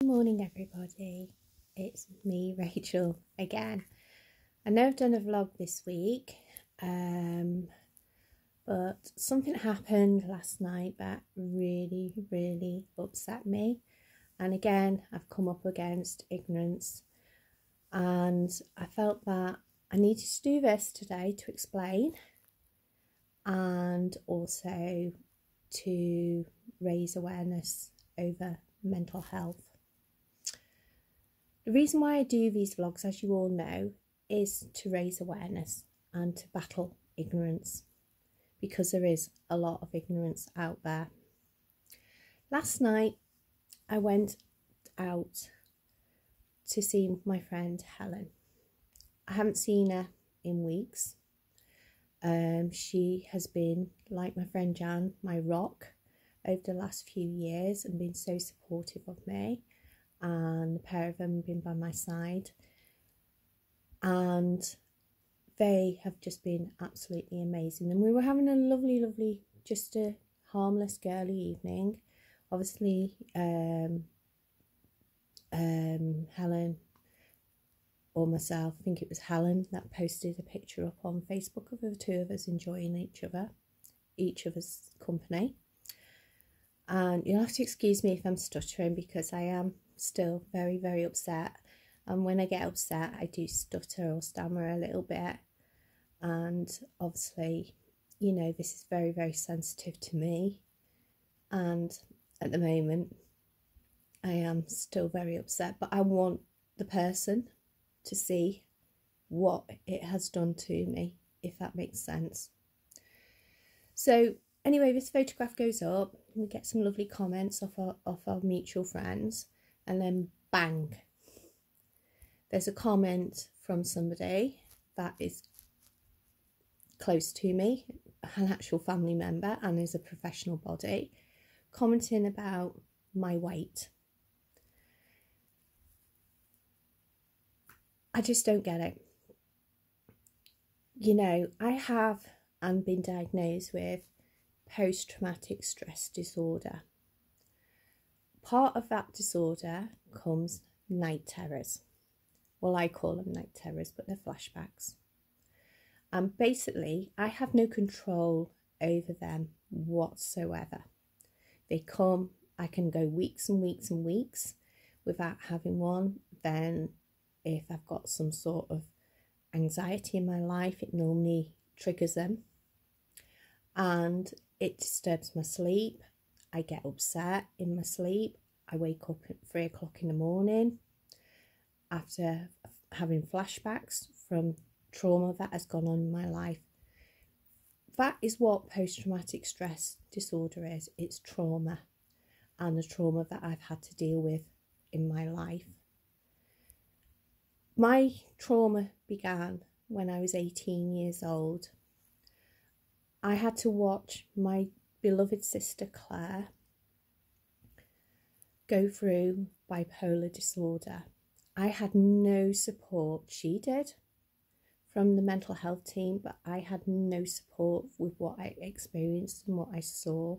Good morning, everybody. It's me, Rachel, again. I know I've done a vlog this week, but something happened last night that really upset me. And again, I've come up against ignorance, and I felt that I needed to do this today to explain and also to raise awareness over mental health. The reason why I do these vlogs, as you all know, is to raise awareness and to battle ignorance, because there is a lot of ignorance out there. Last night I went out to see my friend Helen. I haven't seen her in weeks. She has been, like my friend Jan, my rock over the last few years and been so supportive of me. And the pair of them have been by my side, and they have just been absolutely amazing. And we were having a lovely, just a harmless girly evening. Obviously, Helen, or myself, I think it was Helen, that posted a picture up on Facebook of the two of us enjoying each other's company. And you'll have to excuse me if I'm stuttering, because I am still very upset, and when I get upset I do stutter or stammer a little bit, and obviously, you know, this is very sensitive to me, and at the moment I am still very upset, but I want the person to see what it has done to me, if that makes sense. So anyway, this photograph goes up, we get some lovely comments off our mutual friends, and then bang, there's a comment from somebody that is close to me, an actual family member and is a professional body, commenting about my weight. I just don't get it. You know, I have and been diagnosed with post-traumatic stress disorder. Part of that disorder comes night terrors. Well, I call them night terrors, but they're flashbacks. And basically, I have no control over them whatsoever. They come, I can go weeks and weeks without having one. Then if I've got some sort of anxiety in my life, it normally triggers them. And it disturbs my sleep. I get upset in my sleep. I wake up at 3 o'clock in the morning after having flashbacks from trauma that has gone on in my life. That is what post-traumatic stress disorder is. It's trauma, and the trauma that I've had to deal with in my life. My trauma began when I was 18 years old. I had to watch my beloved sister Claire go through bipolar disorder. I had no support. She did, from the mental health team, but I had no support with what I experienced and what I saw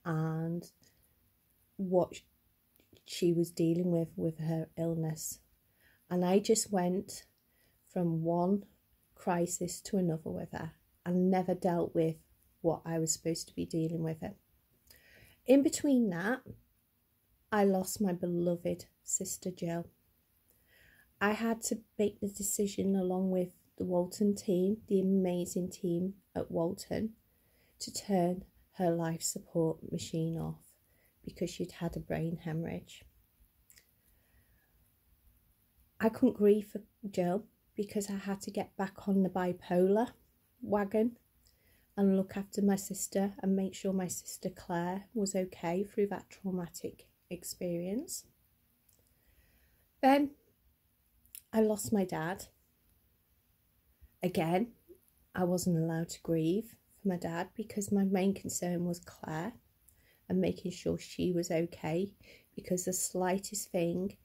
and what she was dealing with her illness. And I just went from one crisis to another with her and never dealt with what I was supposed to be dealing with it. In between that, I lost my beloved sister Jill. I had to make the decision, along with the Walton team, the amazing team at Walton, to turn her life support machine off because she'd had a brain hemorrhage. I couldn't grieve for Jill because I had to get back on the bipolar wagon and look after my sister and make sure my sister Claire was okay through that traumatic experience. Then I lost my dad. Again, I wasn't allowed to grieve for my dad because my main concern was Claire and making sure she was okay, because the slightest thing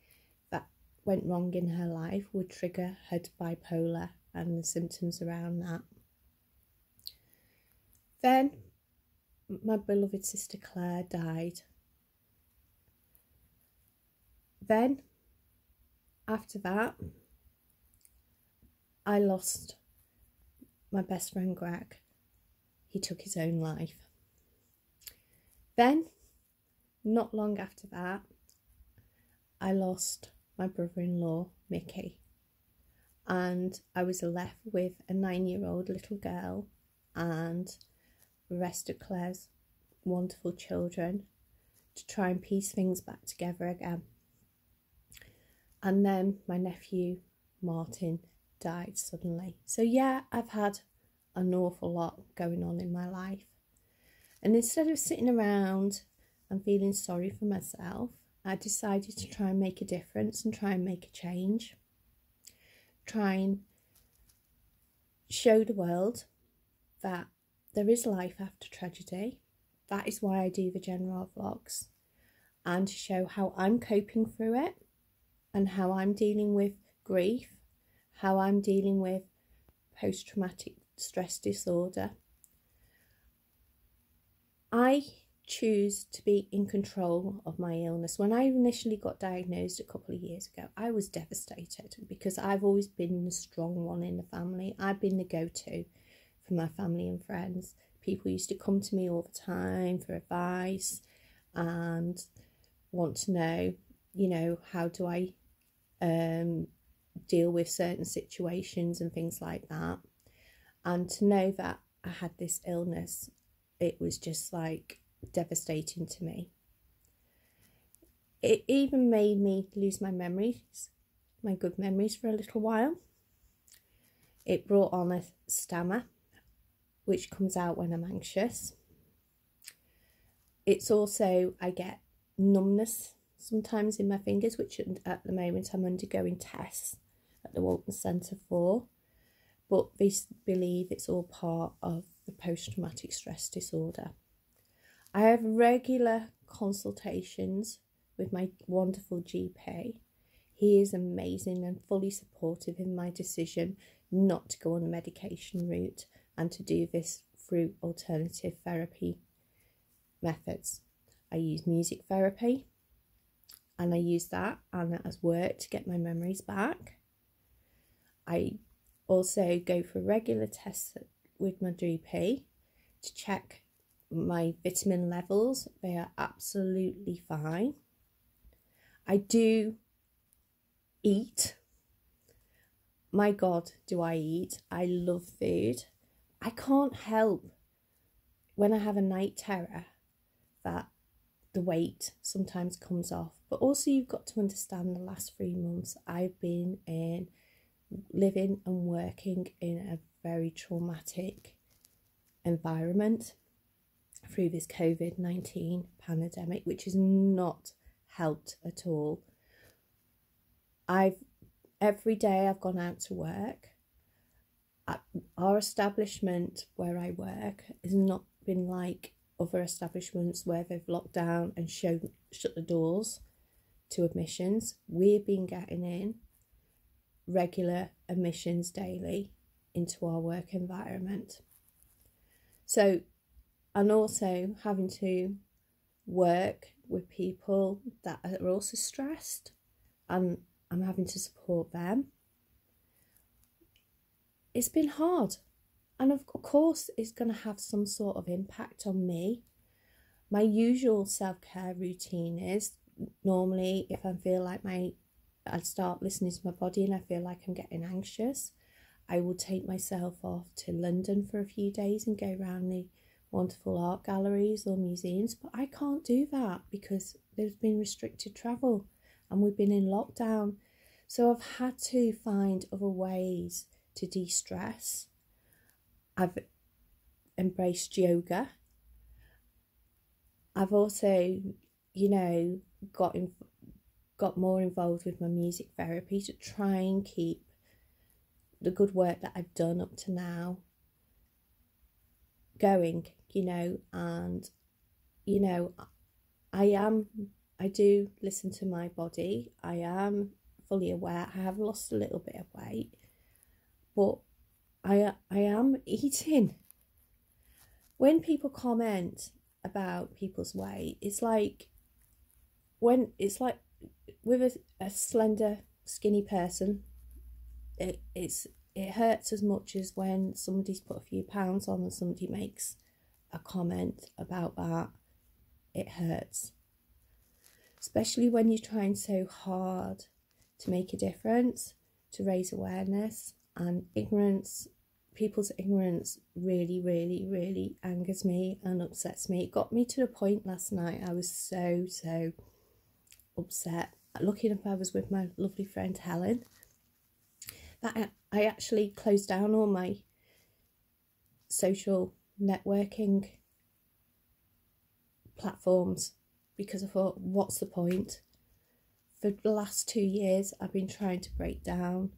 that went wrong in her life would trigger her bipolar and the symptoms around that. Then my beloved sister Claire died. Then after that, I lost my best friend Greg. He took his own life. Then, not long after that, I lost my brother-in-law, Mickey. And I was left with a 9-year-old little girl and the rest of Claire's wonderful children to try and piece things back together again. And then my nephew, Martin, died suddenly. So yeah, I've had an awful lot going on in my life. And instead of sitting around and feeling sorry for myself, I decided to try and make a difference and try and make a change. Try and show the world that there is life after tragedy. That is why I do the general vlogs, and to show how I'm coping through it and how I'm dealing with grief, how I'm dealing with post-traumatic stress disorder. I choose to be in control of my illness. When I initially got diagnosed a couple of years ago, I was devastated because I've always been the strong one in the family. I've been the go-to for my family and friends. People used to come to me all the time for advice and want to know, you know, how do I deal with certain situations and things like that. And to know that I had this illness, it was just like devastating to me. It even made me lose my memories, my good memories, for a little while. It brought on a stammer, which comes out when I'm anxious. It's also, I get numbness sometimes in my fingers, which at the moment I'm undergoing tests at the Walton Centre for. But they believe it's all part of the post-traumatic stress disorder. I have regular consultations with my wonderful GP. He is amazing and fully supportive in my decision not to go on the medication route and to do this through alternative therapy methods. I use music therapy, and I use that, and that has worked to get my memories back. I also go for regular tests with my GP to check my vitamin levels. They are absolutely fine. I do eat. My God, do I eat. I love food. I can't help when I have a night terror that the weight sometimes comes off. But also you've got to understand the last 3 months I've been living and working in a very traumatic environment through this COVID-19 pandemic, which has not helped at all. Every day I've gone out to work. Our establishment where I work has not been like other establishments where they've locked down and shut the doors to admissions. We've been getting in regular admissions daily into our work environment. So, and also having to work with people that are also stressed, and I'm having to support them. It's been hard, and of course it's going to have some sort of impact on me. My usual self-care routine is normally if I feel like I start listening to my body and I feel like I'm getting anxious, I will take myself off to London for a few days and go around the wonderful art galleries or museums. But I can't do that because there's been restricted travel and we've been in lockdown. So I've had to find other ways to de-stress. I've embraced yoga. I've also, you know, got more involved with my music therapy to try and keep the good work that I've done up to now going, you know. And, you know, I do listen to my body. I am fully aware I have lost a little bit of weight, but I am eating. When people comment about people's weight, it's like with a slender, skinny person, it hurts as much as when somebody's put a few pounds on and somebody makes a comment about that. It hurts, especially when you're trying so hard to make a difference, to raise awareness. And ignorance, people's ignorance really, really, really angers me and upsets me. It got me to the point last night, I was so upset. Lucky enough I was with my lovely friend Helen, that I actually closed down all my social networking platforms, because I thought, what's the point? For the last 2 years I've been trying to break down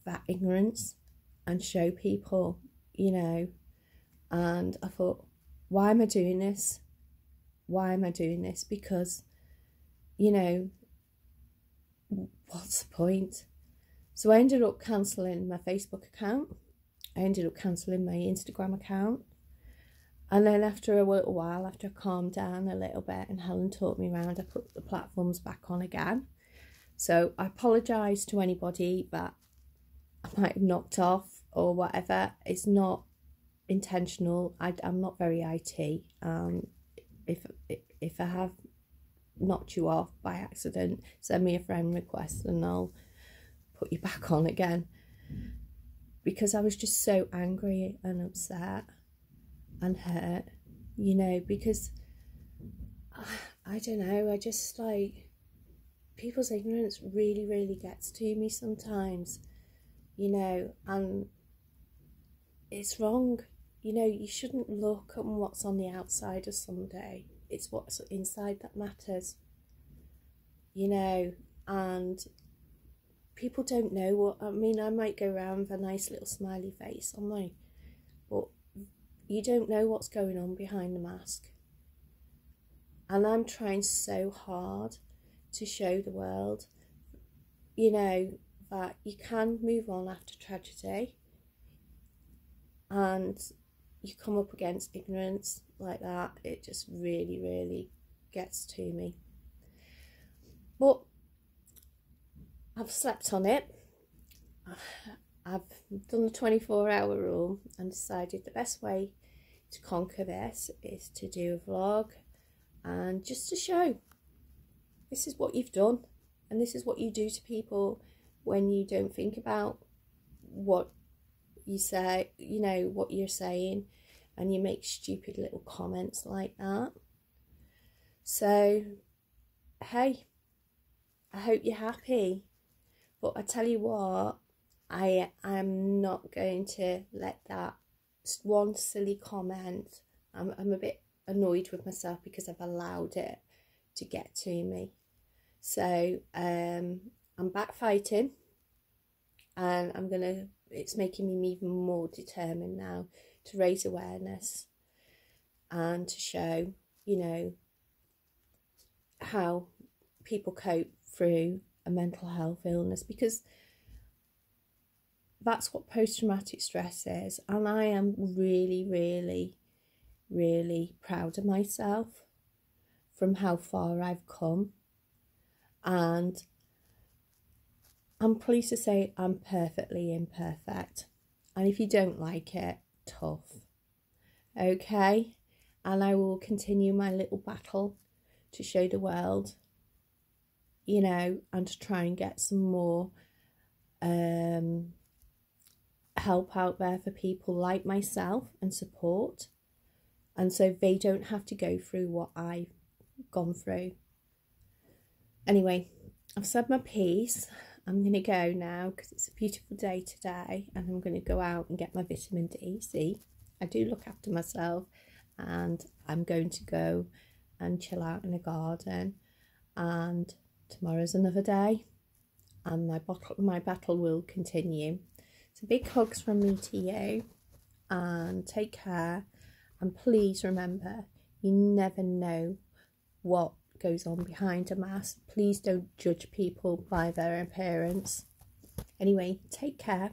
that ignorance and show people, you know, and I thought, why am I doing this? Why am I doing this? Because, you know, what's the point? So I ended up cancelling my Facebook account. I ended up cancelling my Instagram account. And then after a little while, after I calmed down a little bit and Helen taught me around, I put the platforms back on again. So I apologise to anybody that I might have knocked off or whatever. It's not intentional. I'm not very IT. If I have knocked you off by accident, send me a friend request and I'll put you back on again, because I was just so angry and upset and hurt, you know, because I don't know, I just like, people's ignorance really, really gets to me sometimes, you know, and it's wrong. You know, you shouldn't look at what's on the outside of somebody. It's what's inside that matters, you know. And people don't know what, I mean, I might go around with a nice little smiley face on my, but you don't know what's going on behind the mask. And I'm trying so hard to show the world, you know, that you can move on after tragedy, and you come up against ignorance like that, it just really, really gets to me. But I've slept on it. I've done the 24-hour rule and decided the best way to conquer this is to do a vlog, and just to show this is what you've done and this is what you do to people when you don't think about what you say, you know, what you're saying, and you make stupid little comments like that. So hey, I hope you're happy, but I tell you what, I am not going to let that one silly comment, I'm a bit annoyed with myself because I've allowed it to get to me. So I'm back fighting, and it's making me even more determined now to raise awareness and to show, you know, how people cope through a mental health illness, because that's what post-traumatic stress is. And I am really, really, really proud of myself from how far I've come, and I'm pleased to say I'm perfectly imperfect. And if you don't like it, tough, okay? And I will continue my little battle to show the world, you know, and to try and get some more help out there for people like myself and support, and so they don't have to go through what I've gone through. Anyway, I've said my piece. I'm going to go now because it's a beautiful day today, and I'm going to go out and get my vitamin D. See, I do look after myself, and I'm going to go and chill out in the garden, and tomorrow's another day, and my battle will continue. So big hugs from me to you, and take care, and please remember, you never know what goes on behind a mask. Please don't judge people by their appearance. Anyway, take care.